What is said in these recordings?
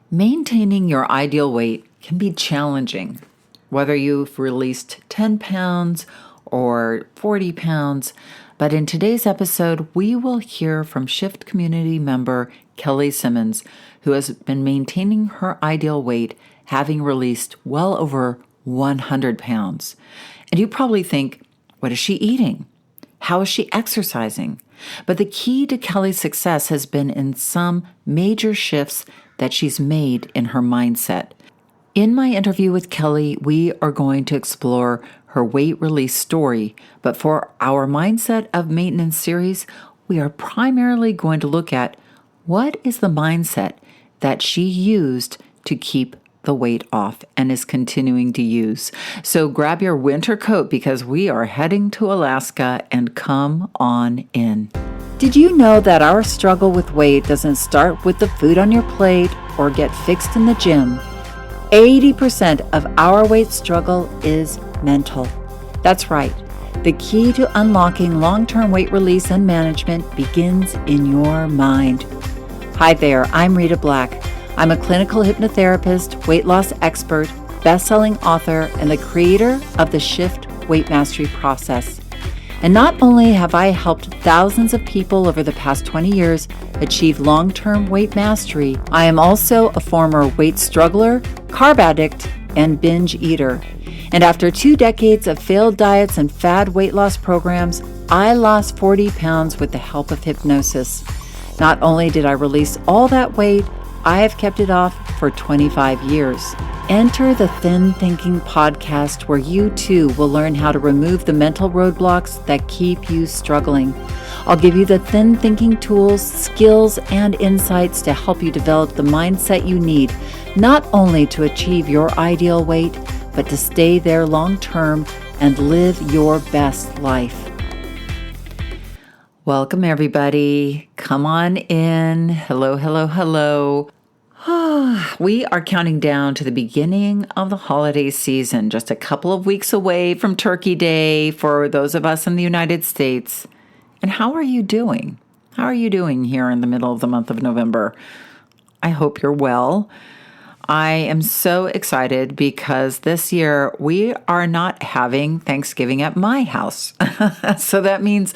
Maintaining your ideal weight can be challenging, whether you've released 10 pounds or 40 pounds. But in today's episode, we will hear from Shift community member Kelly Simmons, who has been maintaining her ideal weight, having released well over 100 pounds. And you probably think, what is she eating? How is she exercising? But the key to Kelly's success has been in some major shifts that she's made in her mindset. In my interview with Kelly, we are going to explore her weight release story, but for our Mindset of Maintenance series, we are primarily going to look at what is the mindset that she used to keep the weight off and is continuing to use. So grab your winter coat because we are heading to Alaska, and come on in. Did you know that our struggle with weight doesn't start with the food on your plate or get fixed in the gym? 80% of our weight struggle is mental. That's right. The key to unlocking long-term weight release and management begins in your mind. Hi there, I'm Rita Black. I'm a clinical hypnotherapist, weight loss expert, best-selling author, and the creator of the Shift Weight Mastery process. And not only have I helped thousands of people over the past 20 years achieve long-term weight mastery, I am also a former weight struggler, carb addict, and binge eater. And after 2 decades of failed diets and fad weight loss programs, I lost 40 pounds with the help of hypnosis. Not only did I release all that weight, I have kept it off for 25 years. Enter the Thin Thinking podcast, where you too will learn how to remove the mental roadblocks that keep you struggling. I'll give you the thin thinking tools, skills, and insights to help you develop the mindset you need, not only to achieve your ideal weight, but to stay there long term and live your best life. Welcome, everybody. Come on in. Hello, hello, hello. We are counting down to the beginning of the holiday season, just a couple of weeks away from Turkey Day for those of us in the United States. And how are you doing? How are you doing here in the middle of the month of November? I hope you're well. I am so excited because this year we are not having Thanksgiving at my house. So that means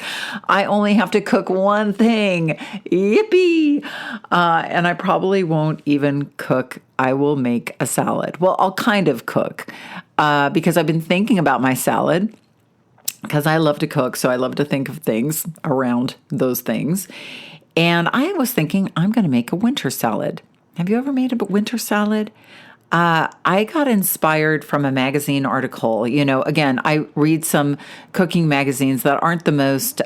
I only have to cook one thing. Yippee! And I probably won't even cook. I will make a salad. Well, I'll kind of cook because I've been thinking about my salad because I love to cook. So I love to think of things around those things. And I was thinking I'm going to make a winter salad. Have you ever made a winter salad? I got inspired from a magazine article. Again, I read some cooking magazines that aren't the most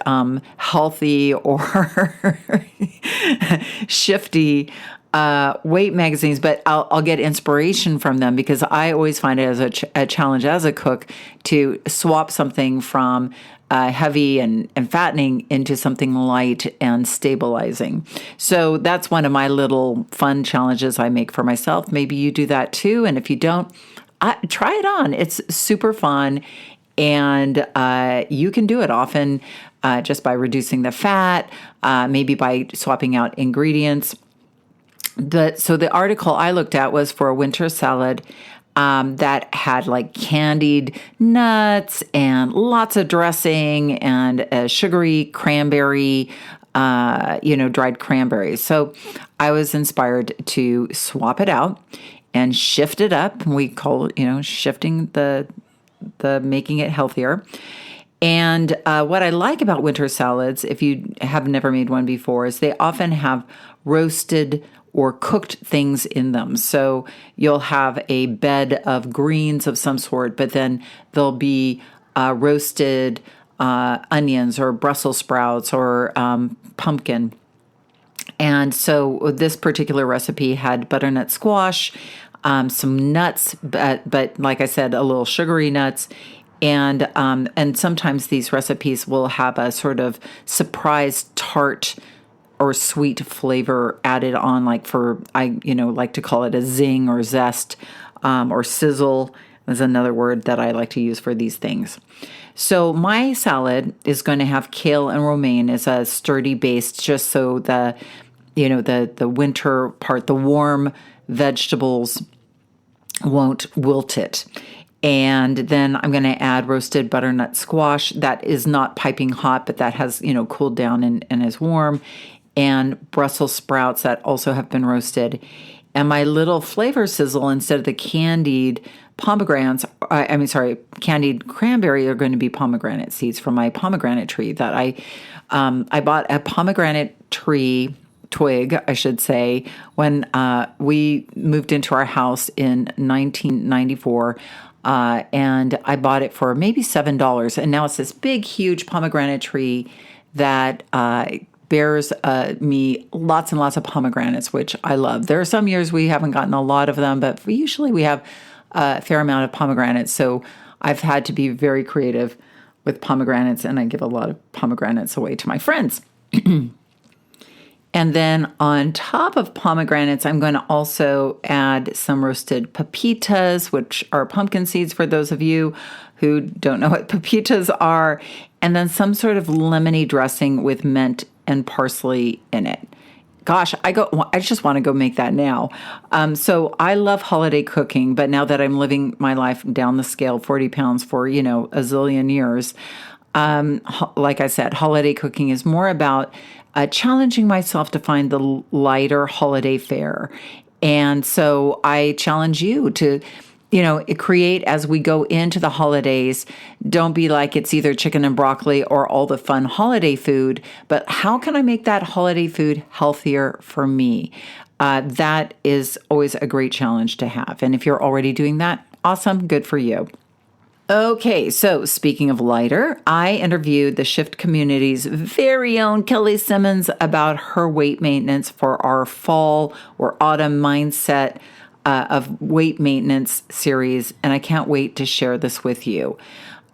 healthy or shifty weight magazines, but I'll get inspiration from them because I always find it as a challenge as a cook to swap something from heavy and fattening into something light and stabilizing. So that's one of my little fun challenges I make for myself. Maybe you do that too. And if you don't, try it on. It's super fun. And you can do it often just by reducing the fat, maybe by swapping out ingredients. So the article I looked at was for a winter salad that had like candied nuts and lots of dressing and a sugary cranberry, dried cranberries. So I was inspired to swap it out and shift it up. We call it, shifting the making it healthier. And what I like about winter salads, if you have never made one before, is they often have roasted or cooked things in them. So you'll have a bed of greens of some sort, but then there'll be roasted onions or Brussels sprouts or pumpkin. And so this particular recipe had butternut squash, some nuts, but like I said, a little sugary nuts. And sometimes these recipes will have a sort of surprise tart or sweet flavor added on, like I like to call it a zing or zest, or sizzle is another word that I like to use for these things. So my salad is going to have kale and romaine as a sturdy base, just so the the winter part, the warm vegetables won't wilt it. And then I'm going to add roasted butternut squash that is not piping hot, but that has, cooled down and is warm. And Brussels sprouts that also have been roasted. And my little flavor sizzle, instead of the candied pomegranates, candied cranberry, are going to be pomegranate seeds from my pomegranate tree that I bought a pomegranate tree twig, I should say, when we moved into our house in 1994. And I bought it for maybe $7. And now it's this big, huge pomegranate tree that bears me lots and lots of pomegranates, which I love. There are some years we haven't gotten a lot of them, but usually we have a fair amount of pomegranates. So I've had to be very creative with pomegranates, and I give a lot of pomegranates away to my friends. And then on top of pomegranates, I'm going to also add some roasted pepitas, which are pumpkin seeds for those of you who don't know what pepitas are, and then some sort of lemony dressing with mint and parsley in it. Gosh, I just want to go make that now. So I love holiday cooking, but now that I'm living my life down the scale, 40 pounds for, a zillion years, like I said, holiday cooking is more about challenging myself to find the lighter holiday fare. And so I challenge you to, create as we go into the holidays. Don't be like it's either chicken and broccoli or all the fun holiday food, but how can I make that holiday food healthier for me? That is always a great challenge to have. And if you're already doing that, awesome, good for you. Okay, so speaking of lighter, I interviewed the Shift community's very own Kelly Simmons about her weight maintenance for our fall or autumn mindset of weight maintenance series, and I can't wait to share this with you.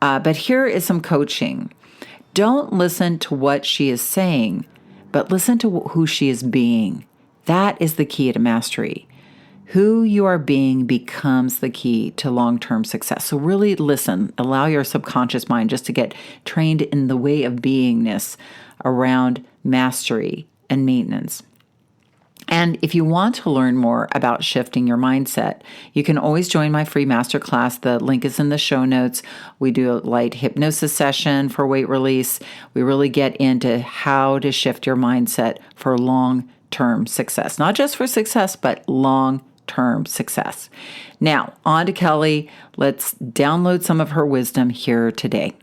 But here is some coaching. Don't listen to what she is saying, but listen to who she is being. That is the key to mastery. Who you are being becomes the key to long-term success. So really listen, allow your subconscious mind just to get trained in the way of beingness around mastery and maintenance. And if you want to learn more about shifting your mindset, you can always join my free masterclass. The link is in the show notes. We do a light hypnosis session for weight release. We really get into how to shift your mindset for long-term success. Not just for success, but long-term success. Now, on to Kelly. Let's download some of her wisdom here today.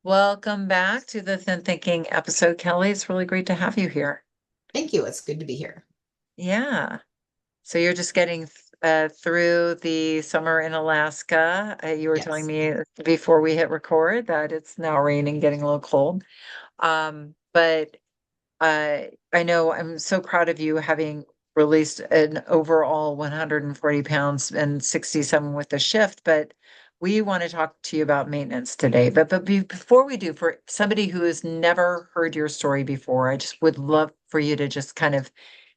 Welcome back to the Thin Thinking episode, Kelly. It's really great to have you here. Thank you. It's good to be here. Yeah. So you're just getting through the summer in Alaska. You were telling me before we hit record that it's now raining, getting a little cold. But I know I'm so proud of you having released an overall 140 pounds and 67 with the shift. But we want to talk to you about maintenance today. But before we do, for somebody who has never heard your story before, I just would love for you to just kind of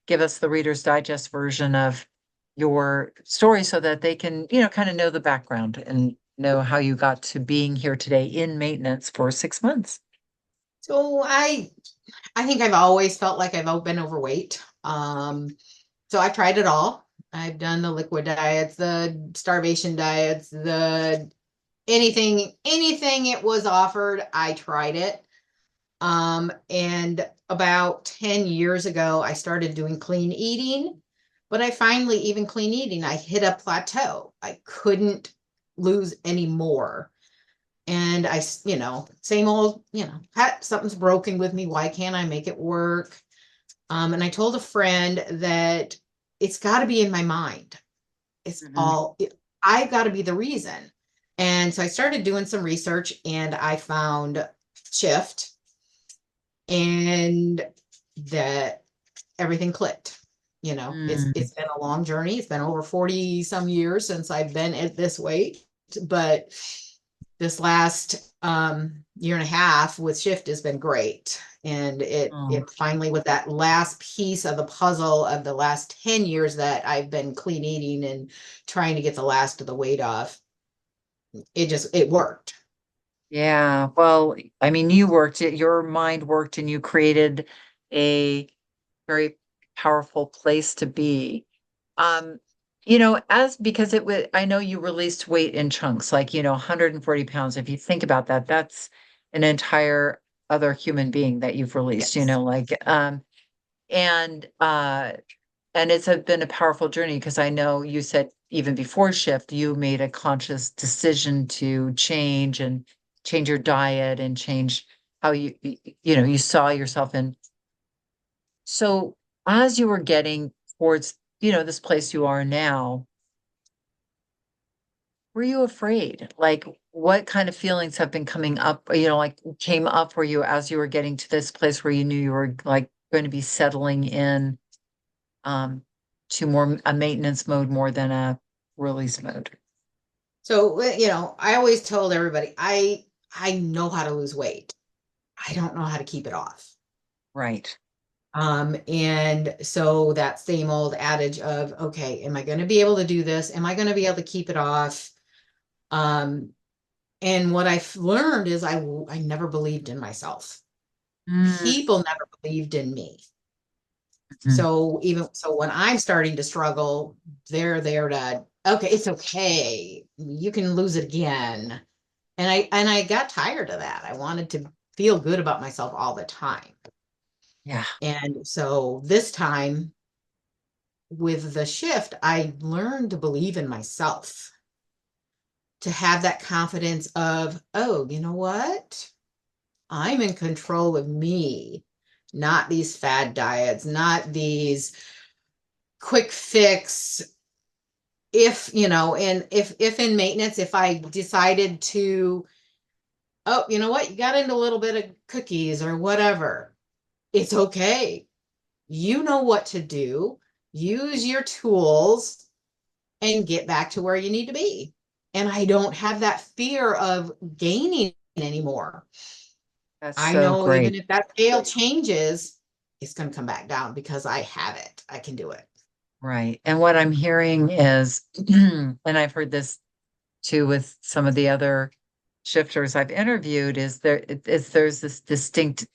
give us the Reader's Digest version of your story so that they can, kind of know the background and know how you got to being here today in maintenance for 6 months. So I think I've always felt like I've been overweight. So I've tried it all. I've done the liquid diets, the starvation diets, the anything it was offered, I tried it. And about 10 years ago, I started doing clean eating, but I finally, even clean eating, I hit a plateau. I couldn't lose any more. And I, same old, something's broken with me. Why can't I make it work? And I told a friend that it's got to be in my mind. It's I've got to be the reason. And so I started doing some research and I found Shift, and that everything clicked. It's been a long journey. It's been over 40 some years since I've been at this weight, but this last year and a half with Shift has been great. And it finally, with that last piece of the puzzle of the last 10 years that I've been clean eating and trying to get the last of the weight off, it worked. Yeah. Well, I mean, your mind worked and you created a very powerful place to be. Um, you know, as because it was, I know you released weight in chunks, like, 140 pounds. If you think about that, that's an entire other human being that you've released, Yes. like, and, and been a powerful journey because I know you said even before shift, you made a conscious decision to change your diet and change how you saw yourself in. So as you were getting towards, this place you are now, were you afraid? Like, what kind of feelings have been coming up, like came up for you as you were getting to this place where you knew you were like going to be settling in um to more a maintenance mode more than a release mode? So, I always told everybody, I know how to lose weight. I don't know how to keep it off. Right. And so that same old adage of, okay, am I going to be able to do this? Am I going to be able to keep it off? Um, and what I've learned is I never believed in myself. Mm, People never believed in me. mhm. So even so when I'm starting to struggle, they're there to, okay, it's okay. You can lose it again. And I got tired of that. I wanted to feel good about myself all the time. Yeah. And so this time with the shift, I learned to believe in myself, to have that confidence of, oh, you know what? I'm in control of me, not these fad diets, not these quick fix. And if in maintenance, if I decided to, oh, you know what? You got into a little bit of cookies or whatever. It's okay. You know what to do. Use your tools and get back to where you need to be. And I don't have that fear of gaining anymore. That's I so know even great. if that scale changes, it's going to come back down because I have it. I can do it. Right. And what I'm hearing is, and I've heard this too with some of the other shifters I've interviewed, there's this distinct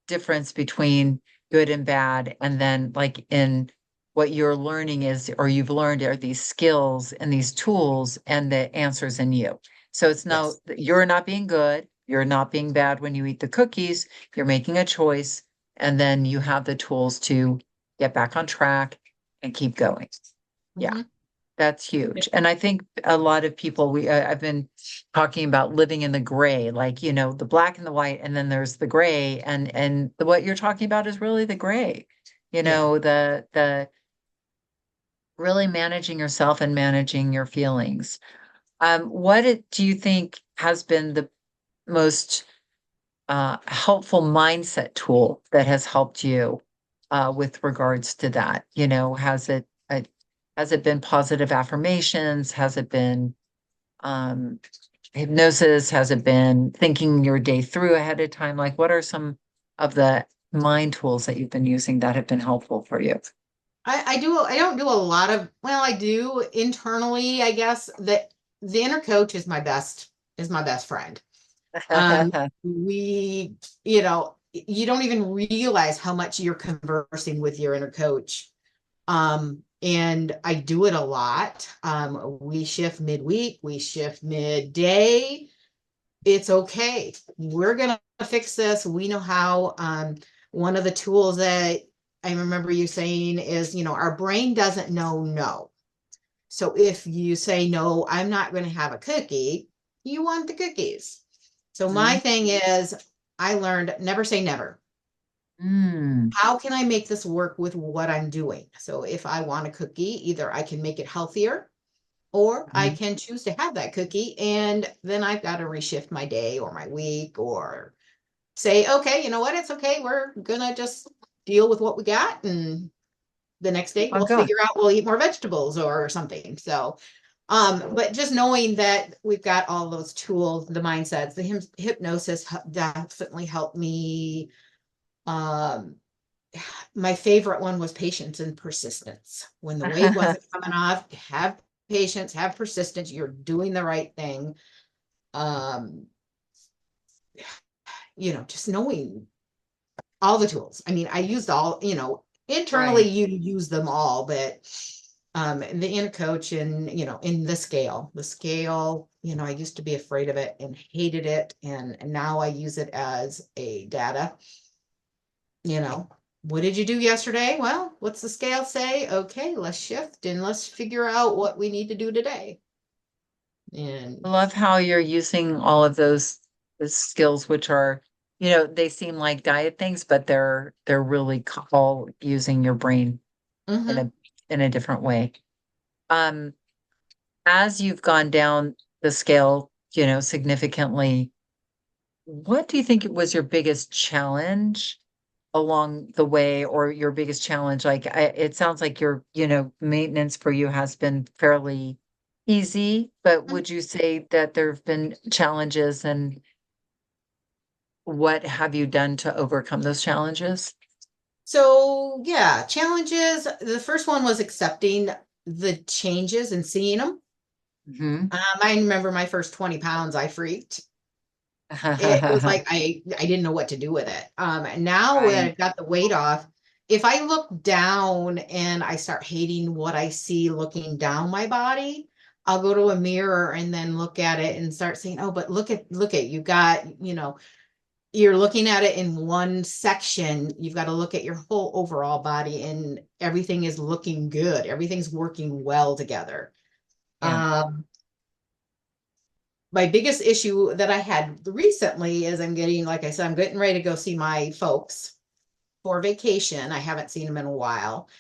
difference between good and bad. And then like in what you're learning is, or you've learned are these skills and these tools and the answers in you. So it's no, Yes. you're not being good. You're not being bad when you eat the cookies. You're making a choice. And then you have the tools to get back on track and keep going. Yeah. Mhm. That's huge. And I think a lot of people, I've been talking about living in the gray, like, the black and the white, and then there's the gray. What you're talking about is really the gray, Yeah. the really managing yourself and managing your feelings. Do you think has been the most helpful mindset tool that has helped you with regards to that? Has it been positive affirmations? Has it been um, hypnosis? Has it been thinking your day through ahead of time? Like, what are some of the mind tools that you've been using that have been helpful for you? I don't do a lot of, well, I do internally, I guess that the inner coach is my best friend. We, you don't even realize how much you're conversing with your inner coach. And I do it a lot. We shift midweek, we shift midday. It's okay. We're gonna fix this. We know how. One of the tools that I remember you saying is, our brain doesn't know no. So if you say no, I'm not going to have a cookie, you want the cookies. So my Mhm. thing is, I learned never say never. Mm, How can I make this work with what I'm doing? So if I want a cookie, either I can make it healthier or I mhm. can choose to have that cookie. And then I've got to reshift my day or my week or say, okay, you know what? It's okay. We're going to just deal with what we got. And the next day Oh, we'll God. figure out we'll eat more vegetables or something. So, but just knowing that we've got all those tools, the mindsets, the hypnosis definitely helped me. Um, my favorite one was patience and persistence. When the weight wasn't coming off, have patience, have persistence. You're doing the right thing. Um, just knowing all the tools. I mean, I used all, Internally, Right. you use them all, but the inner coach and in the scale, I used to be afraid of it and hated it, and now I use it as a data. you know, what did you do yesterday? Well, what's the scale say? Okay, let's shift and let's figure out what we need to do today. I And love how you're using all of those skills, which are, they seem like diet things, but they're really all using your brain in mhm. a different way. Um, as you've gone down the scale, significantly, what do you think was your biggest challenge along the way, or your biggest challenge? Like, it sounds like your, maintenance for you has been fairly easy, but would you say that there have been challenges, and what have you done to overcome those challenges? So yeah, challenges. The first one was accepting the changes and seeing them. Hmm. I remember my first 20 pounds, I freaked. It was like I didn't know what to do with it. And now that Right. I've got the weight off, if I look down and I start hating what I see looking down my body, I'll go to a mirror and then look at it and start saying, "Oh, but look at you got, you're looking at it in one section. You've got to look at your whole overall body and everything is looking good. Everything's working well together." Yeah. Um, my biggest issue that I had recently is like I said, I'm getting ready to go see my folks for vacation. I haven't seen them in a while.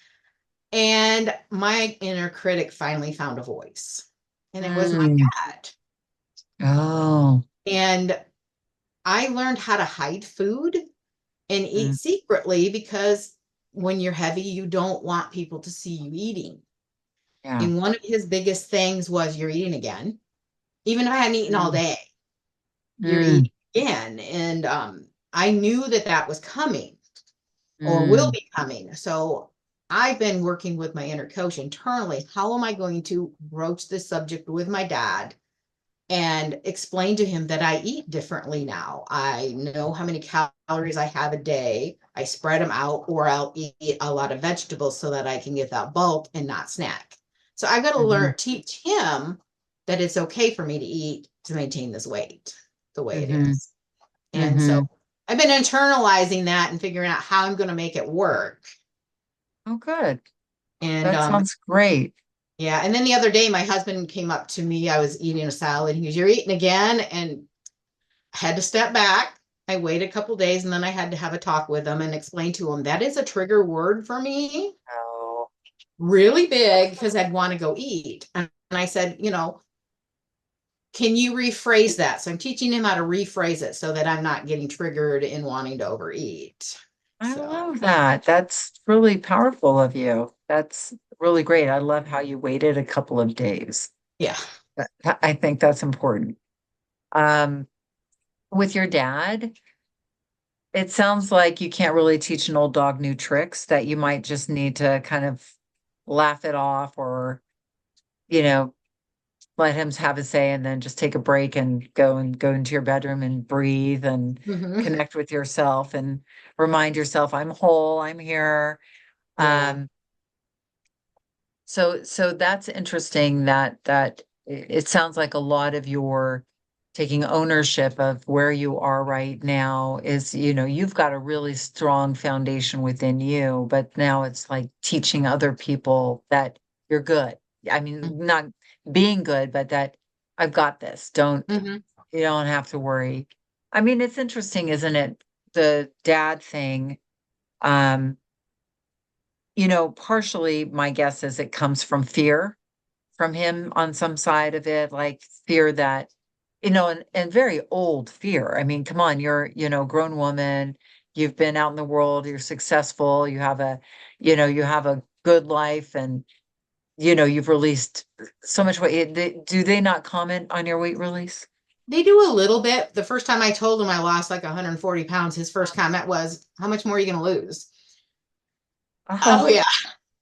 And my inner critic finally found a voice, and it was my Mm. dad. Oh. And I learned how to hide food and eat Mm. secretly because when you're heavy, you don't want people to see you eating. Yeah. And one of his biggest things was, "You're eating again. Even if I hadn't eaten all Mm. day, you're Mm. eating again." And I knew that that was coming or will Mm. be coming. So I've been working with my inner coach internally. How am I going to broach this subject with my dad and explain to him that I eat differently now? I know how many calories I have a day. I spread them out, or I'll eat a lot of vegetables so that I can get that bulk and not snack. So I got to Mhm. teach him that it's okay for me to eat to maintain this weight the way it Mhm. is. And so Mhm. I've been internalizing that and figuring out how I'm going to make it work. Oh, good. And That sounds great. yeah, and then the other day my husband came up to me. I was eating a salad. He goes, "You're eating again," and I had to step back. I waited a couple days and then I had to have a talk with him and explain to him that is a trigger word for me, Oh. really big, because I'd want to go eat. And I said, can you rephrase that? So I'm teaching him how to rephrase it so that I'm not getting triggered in wanting to overeat. I So love that. That's really powerful of you. That's really great. I love how you waited a couple of days. yeah. I think that's important. Um, with your dad, it sounds like you can't really teach an old dog new tricks, that you might just need to kind of laugh it off, or, you know, let him have his say, and then just take a break and go into your bedroom and breathe and Hmm. connect with yourself and remind yourself, I'm whole, I'm here. Yeah. Um, so that's interesting, that it sounds like a lot of your taking ownership of where you are right now is, you've got a really strong foundation within you, but now it's like teaching other people that you're good. I mean, not being good, but that I've got this. Hmm. You don't have to worry. I mean, it's interesting, isn't it? The dad thing. Um, partially my guess is it comes from fear from him on some side of it, like fear that, and very old fear. I mean, come on, you're, grown woman, you've been out in the world, you're successful, you have a good life, and, you've released so much weight. Do they not comment on your weight release? They do a little bit. The first time I told him I lost like 140 pounds, his first comment was, "How much more are you going to lose?" Oh, Oh, yeah.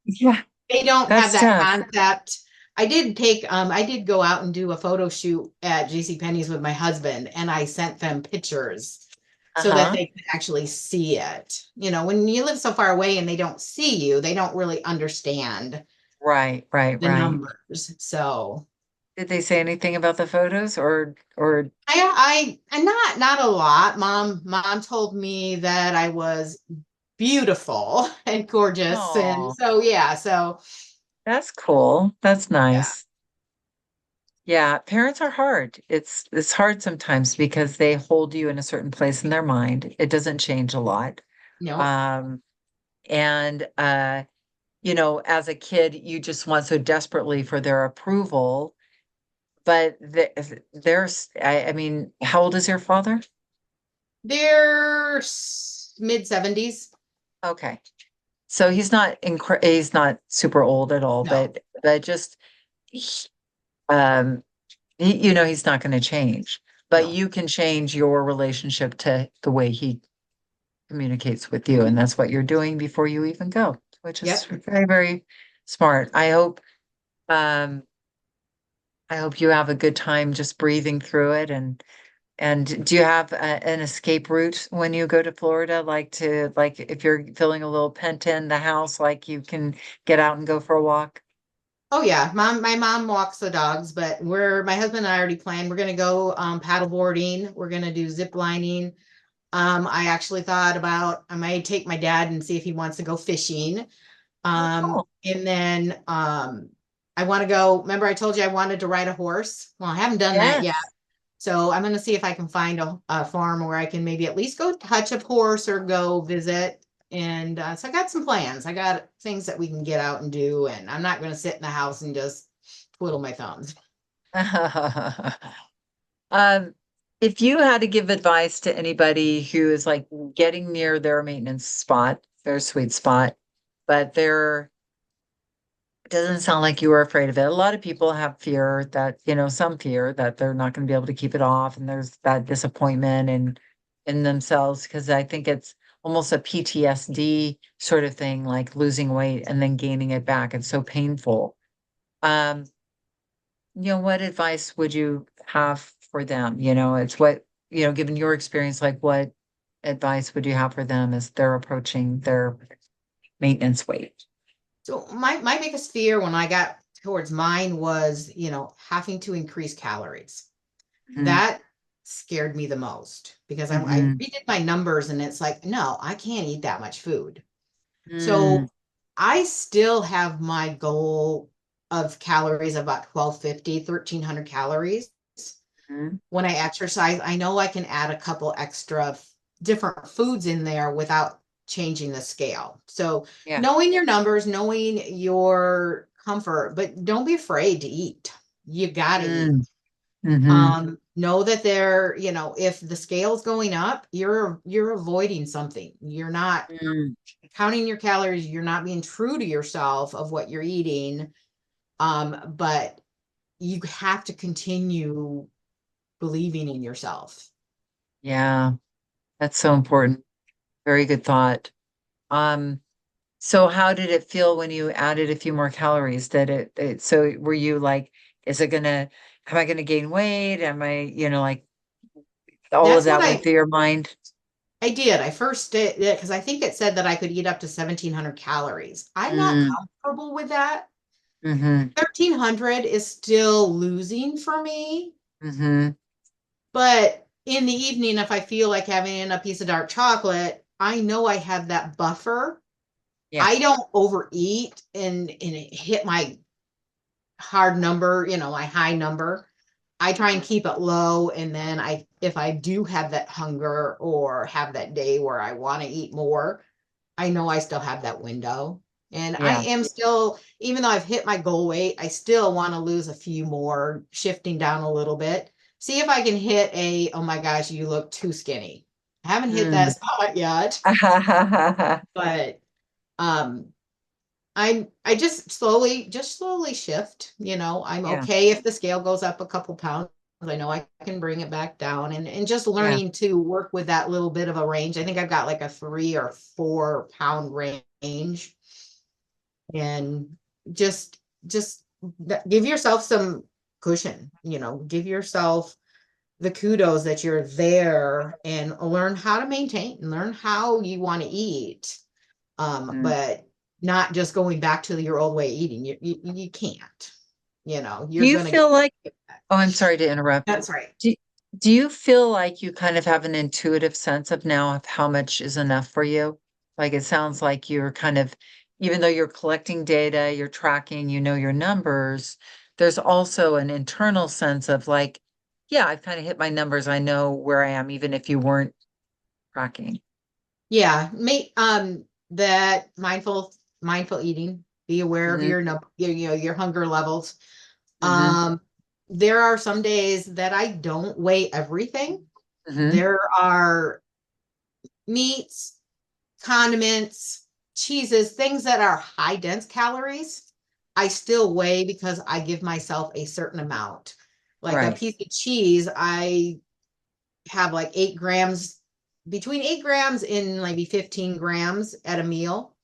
yeah, They don't have that's that tough. concept. I did go out and do a photo shoot at JC Penney's with my husband, and I sent them pictures so that Uh-huh. they can actually see it. When you live so far away and they don't see you, they don't really understand Right, right, the right. numbers. So Did they say anything about the photos or and not a lot. Mom told me that I was beautiful and gorgeous. And oh, so yeah, so that's cool. That's yeah. nice. Yeah, parents are hard. It's hard sometimes because they hold you in a certain place in their mind. It doesn't change a lot. No. Um, and as a kid, you just want so desperately for their approval. But there's, I mean, how old is your father? They're mid 70s. Okay. So he's not super old at all, No. but just he- um he's not going to change. But No. you can change your relationship to the way he communicates with you, and that's what you're doing before you even go, which is Yep. very, very smart. Um I hope you have a good time just breathing through it. And do you have an escape route when you go to Florida? Like if you're feeling a little pent in the house, like you can get out and go for a walk? Oh yeah, my mom walks the dogs, but my husband and I already planned. We're gonna go paddle boarding. We're gonna do zip lining. I actually thought about I might take my dad and see if he wants to go fishing. Oh, cool. And then I want to go. Remember, I told you I wanted to ride a horse. Well, I haven't done that yet. Yes. So I'm going to see if I can find a farm where I can maybe at least go touch a horse or go visit. And so I got some plans. I got things that we can get out and do. And I'm not going to sit in the house and just twiddle my thumbs. Um, if you had to give advice to anybody who is like getting near their maintenance spot, their sweet spot, but it doesn't sound like you were afraid of it. A lot of people have fear that, some fear that they're not going to be able to keep it off, and there's that disappointment in themselves because I think it's almost a PTSD sort of thing, like losing weight and then gaining it back. It's so painful. Um, what advice would you have for them? It's what, given your experience, like what advice would you have for them as they're approaching their maintenance weight? So my biggest fear when I got towards mine was, having to increase calories. Hmm. That scared me the most because I Hmm. redid my numbers and it's like, no, I can't eat that much food. Hmm. So I still have my goal of calories of about 1250, 1300 calories. Hmm. When I exercise, I know I can add a couple extra different foods in there without changing the scale. So Yeah. knowing your numbers, knowing your comfort, but don't be afraid to eat. You got to eat. Mm. Hmm. Know that if the scale's going up, you're avoiding something. You're not Mm. counting your calories, you're not being true to yourself of what you're eating. But you have to continue believing in yourself. Yeah, that's so important. Very good thought. Um, so how did it feel when you added a few more calories? So were you like, is it am I gonna gain weight? Am I, like all of That's what that went through your mind? I did. I first did it because I think it said that I could eat up to 1700 calories. I'm not Mm. comfortable with that. Hmm. 1300 is still losing for me. Hmm. But in the evening, if I feel like having a piece of dark chocolate, I know I have that buffer. Yeah. I don't overeat and hit my hard number, my high number. I try and keep it low. And then if I do have that hunger or have that day where I want to eat more, I know I still have that window. And I Yeah. am still, even though I've hit my goal weight, I still want to lose a few more, shifting down a little bit. See if I can hit oh my gosh, you look too skinny. I haven't hit that Mm. spot yet, but um I just slowly shift. I'm Yeah. okay if the scale goes up a couple pounds. I know I can bring it back down and just Yeah. learning to work with that little bit of a range. I think I've got like a 3 or 4 pound range and just give yourself some cushion, give yourself the kudos that you're there and learn how to maintain and learn how you want to eat. Mm. But not just going back to your old way of eating. You can't, Do you're you gonna get feel like, oh, I'm sorry to interrupt. that's right. Do, do you feel like you kind of have an intuitive sense of now of how much is enough for you? Like it sounds like you're kind of, even though you're collecting data, you're tracking, you know your numbers, there's also an internal sense of like, yeah, I've kind of hit my numbers. I know where I am, even if you weren't tracking. Yeah, that mindful eating, be aware of Hmm. your hunger levels. Hmm. Um, there are some days that I don't weigh everything. Hmm. There are meats, condiments, cheeses, things that are high dense calories. I still weigh because I give myself a certain amount. Like a Right. piece of cheese, I have like 8 grams, between 8 grams and maybe 15 grams at a meal.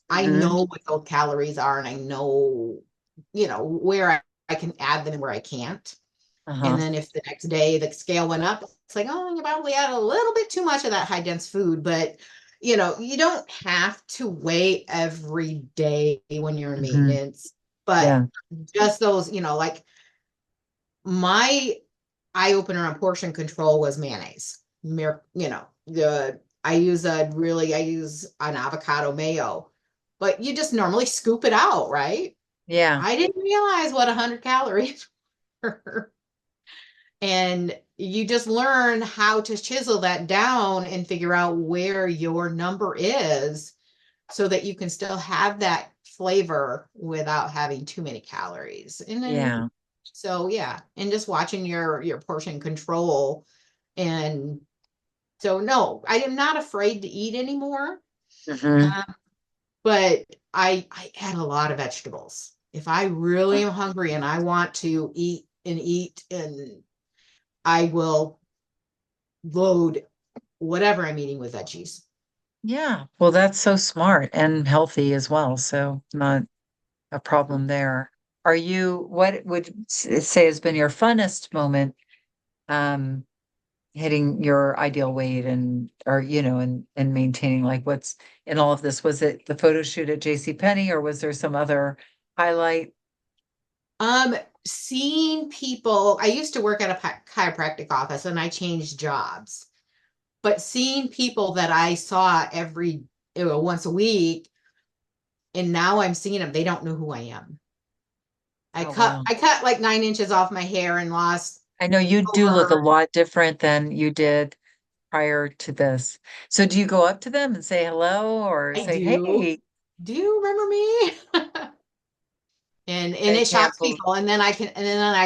I Hmm. know what those calories are and I know, where I can add them and where I can't. And Uh-huh. then if the next day the scale went up, it's like, oh, you probably had a little bit too much of that high dense food. But, you don't have to weigh every day when you're in Hmm. maintenance. But Yeah. just those, like my eye opener on portion control was mayonnaise. I use an avocado mayo, but you just normally scoop it out, right? Yeah. I didn't realize what 100 calories were. And you just learn how to chisel that down and figure out where your number is so that you can still have that flavor without having too many calories. And then Yeah. so yeah, and just watching your portion control. And so no, I am not afraid to eat anymore. Hmm. Uh, but I add a lot of vegetables. If I really am hungry and I want to eat, and I will load whatever I'm eating with veggies. Yeah. Well, that's so smart and healthy as well. So not a problem there. What would say has been your funnest moment, um, hitting your ideal weight and, or, and maintaining like what's in all of this? Was it the photo shoot at J.C. Penney, or was there some other highlight? Um, Seeing people, I used to work at a chiropractic office and I changed jobs, but seeing people that I saw once a week, and now I'm seeing them, they don't know who I am. Oh, wow. I cut like 9 inches off my hair and lost I know you do look a over. lot different than you did prior to this. So do you go up to them and say hello or I say, do. hey, Do you remember me? And I it can't shocks believe, people. And then I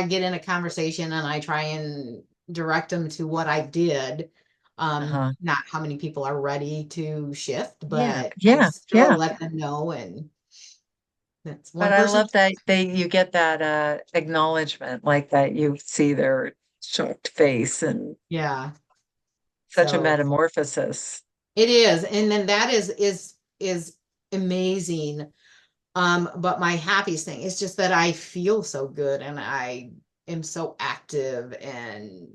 get in a conversation and I try and direct them to what I did. uh-huh. Not how many people are ready to shift, Yeah, but I yeah, still yeah. let them know. And that's But one I person. love that you get that acknowledgement, like that you see their shocked face and Yeah. such a So metamorphosis. it is. And then that is amazing. But my happiest thing is just that I feel so good and I am so active. And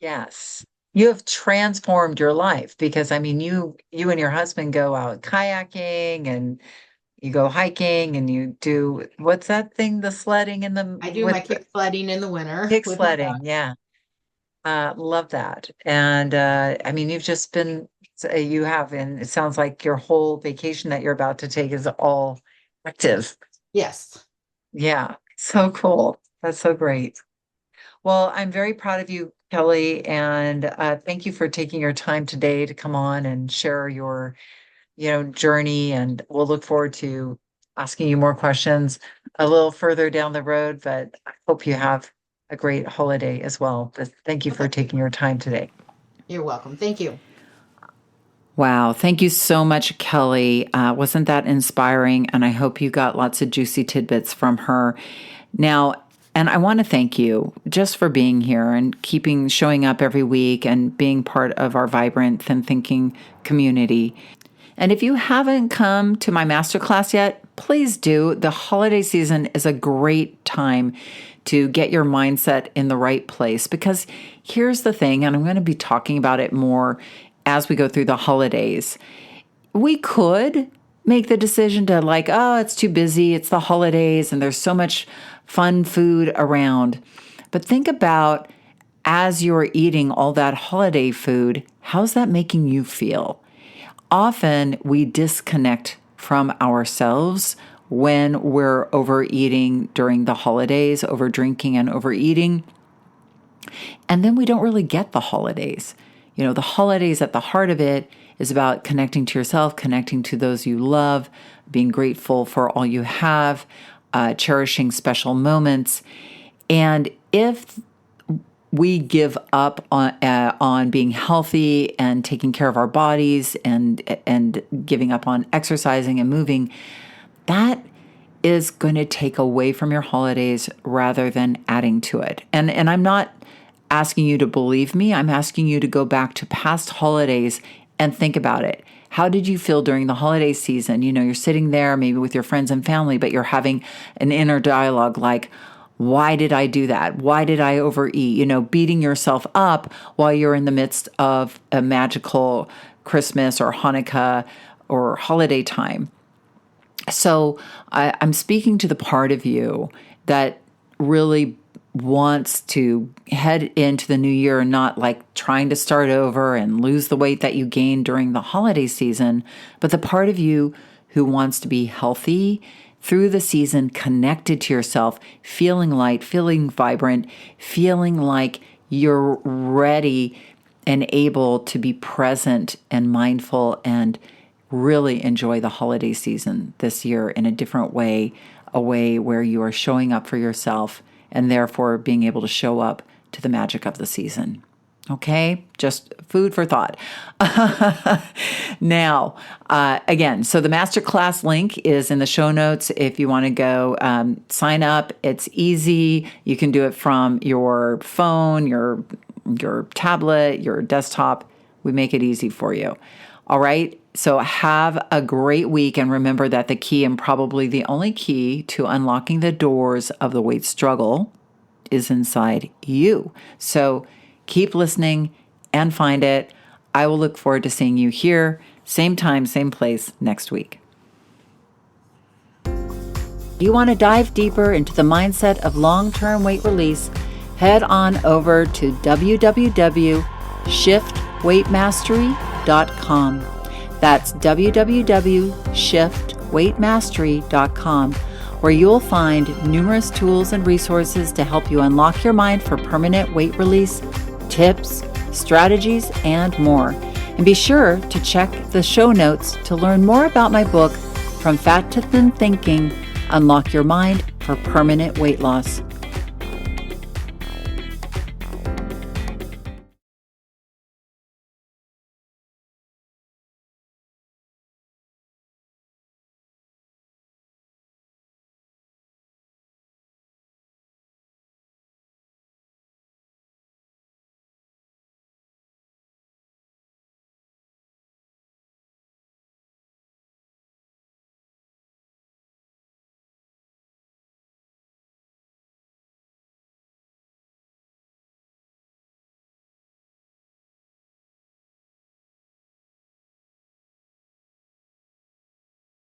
Yes. You have transformed your life because I mean you and your husband go out kayaking and you go hiking and you do what's that thing, the sledding in the I do my with the kick sledding in the winter kick with my sledding. Yeah. Love that. And I mean, you've just been, you have, and it sounds like your whole vacation that you're about to take is all active. yes. Yeah, so cool. That's so great. Well, I'm very proud of you, Kelly, and thank you for taking your time today to come on and share your, journey. And we'll look forward to asking you more questions a little further down the road, but I hope you have a great holiday as well. But thank you Well, for thank you. taking your time today. You're welcome. Thank you. Wow. Thank you so much, Kelly. Wasn't that inspiring? And I hope you got lots of juicy tidbits from her. Now, and I want to thank you just for being here and showing up every week and being part of our vibrant Thin Thinking community. And if you haven't come to my masterclass yet, please do. The holiday season is a great time to get your mindset in the right place, because here's the thing, and I'm going to be talking about it more as we go through the holidays. We could make the decision to oh, it's too busy, it's the holidays, and there's so much fun food around. But think about, as you're eating all that holiday food, how's that making you feel? Often we disconnect from ourselves when we're overeating during the holidays, over drinking and overeating. And then we don't really get the holidays. The holidays, at the heart of it, is about connecting to yourself, connecting to those you love, being grateful for all you have, cherishing special moments. And if we give up on being healthy and taking care of our bodies and giving up on exercising and moving, that is going to take away from your holidays rather than adding to it. And I'm not asking you to believe me. I'm asking you to go back to past holidays and think about it. How did you feel during the holiday season? You're sitting there maybe with your friends and family, but you're having an inner dialogue like, why did I do that? Why did I overeat? Beating yourself up while you're in the midst of a magical Christmas or Hanukkah or holiday time. So I'm speaking to the part of you that really wants to head into the new year not trying to start over and lose the weight that you gained during the holiday season, but the part of you who wants to be healthy through the season, connected to yourself, feeling light, feeling vibrant, feeling like you're ready and able to be present and mindful and really enjoy the holiday season this year in a different way, a way where you are showing up for yourself and therefore being able to show up to the magic of the season. Okay, just food for thought. Now, again, so the masterclass link is in the show notes. If you want to go sign up, it's easy. You can do it from your phone, your tablet, your desktop. We make it easy for you. All right. So have a great week. And remember that the key, and probably the only key to unlocking the doors of the weight struggle, is inside you. So keep listening and find it. I will look forward to seeing you here, same time, same place next week. You want to dive deeper into the mindset of long-term weight release? Head on over to www.shiftweightmastery.com. That's www.shiftweightmastery.com, where you'll find numerous tools and resources to help you unlock your mind for permanent weight release, tips, strategies, and more. And be sure to check the show notes to learn more about my book, From Fat to Thin Thinking: Unlock Your Mind for Permanent Weight Loss.